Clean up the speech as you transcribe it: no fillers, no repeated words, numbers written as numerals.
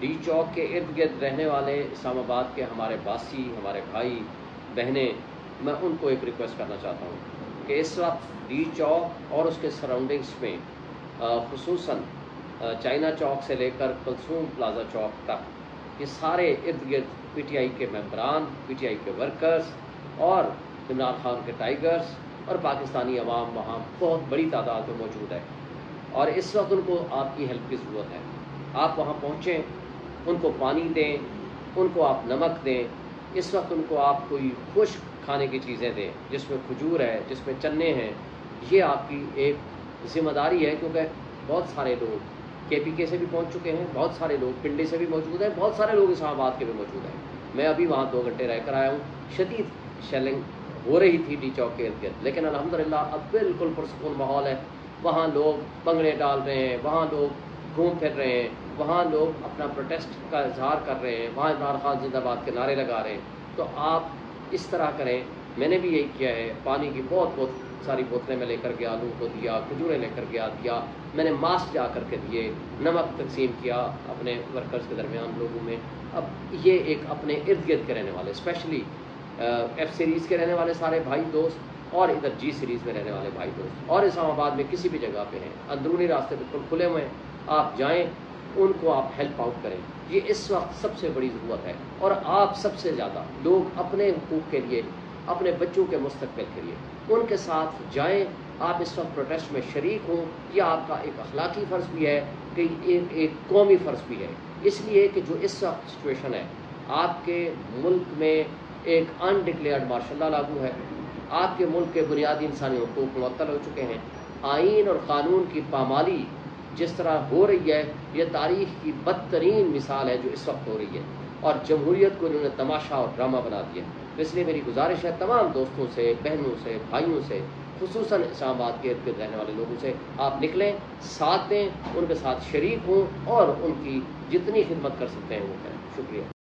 D चौक के इर्द गिर्द रहने वाले इस्लाम आबाद के हमारे बासी, हमारे भाई बहनें, मैं उनको एक रिक्वेस्ट करना चाहता हूँ कि इस वक्त डी चौक और उसके सराउंडिंग्स में खुसूसन चाइना चौक से लेकर कुलसूम प्लाजा चौक तक ये सारे इर्द गिर्द पीटीआई के मेंबरान, पीटीआई के वर्कर्स और इमरान खान के टाइगर्स और पाकिस्तानी अवाम वहाँ बहुत बड़ी तादाद में मौजूद है और इस वक्त उनको आपकी हेल्प की ज़रूरत है। आप वहाँ पहुँचें, उनको पानी दें, उनको आप नमक दें, इस वक्त उनको आप कोई खुश्क खाने की चीज़ें दें जिसमें खजूर है, जिसमें चने हैं। ये आपकी एक ज़िम्मेदारी है क्योंकि बहुत सारे लोग केपीके से भी पहुँच चुके हैं, बहुत सारे लोग पिंडी से भी मौजूद हैं, बहुत सारे लोग इस्लामाबाद के भी मौजूद हैं। मैं अभी वहाँ 2 घंटे रह कर आया हूँ। शदीद शेलिंग हो रही थी डी चौक के इर्द गिर्द, लेकिन अल्हम्दुलिल्लाह अब बिल्कुल पुरसकून माहौल है। वहाँ लोग भंगड़े डाल रहे हैं, वहाँ लोग घूम फिर रहे हैं, वहाँ लोग अपना प्रोटेस्ट का इजहार कर रहे हैं, वहाँ इमरान खान जिंदाबाद के नारे लगा रहे हैं। तो आप इस तरह करें। मैंने भी यही किया है, पानी की बहुत सारी बोतलें मैं लेकर गया, लोगों को दिया, खजूरें लेकर गया दिया, मैंने मास्क जा करके दिए, नमक तकसीम किया अपने वर्कर्स के दरमियान लोगों में। अब ये एक अपने इर्द गिर्द के रहने वाले, स्पेशली एफ सीरीज़ के रहने वाले सारे भाई दोस्त और इधर जी सीरीज़ में रहने वाले भाई दोस्त और इस्लामाबाद में किसी भी जगह पे हैं, अंदरूनी रास्ते बिल्कुल खुले हुए हैं, आप जाएं, उनको आप हेल्प आउट करें। ये इस वक्त सबसे बड़ी ज़रूरत है और आप सबसे ज़्यादा लोग अपने हुकूक के लिए, अपने बच्चों के मुस्तकबिल के लिए उनके साथ जाएं। आप इस वक्त प्रोटेस्ट में शरीक हों, यह आपका एक अखलाकी फ़र्ज़ भी है कि एक कौमी फ़र्ज़ भी है, इसलिए कि जो इस वक्त सिचुएशन है, आपके मुल्क में एक अनडिक्लेयर्ड मार्शल लॉ लागू है, आपके मुल्क के बुनियादी इंसानी हुकूक मुअत्तल हो चुके हैं, आइन और क़ानून की पामाली जिस तरह हो रही है, यह तारीख़ की बदतरीन मिसाल है जो इस वक्त हो रही है और जमहूरियत को इन्होंने तमाशा और ड्रामा बना दिया। तो इसलिए मेरी गुजारिश है तमाम दोस्तों से, बहनों से, भाइयों से, खुसूसन इस्लामाबाद के इर्द गिर्द रहने वाले लोगों से, आप निकलें, साथ दें, उनके साथ शरीक हों और उनकी जितनी खिदमत कर सकते हैं वो करें। शुक्रिया।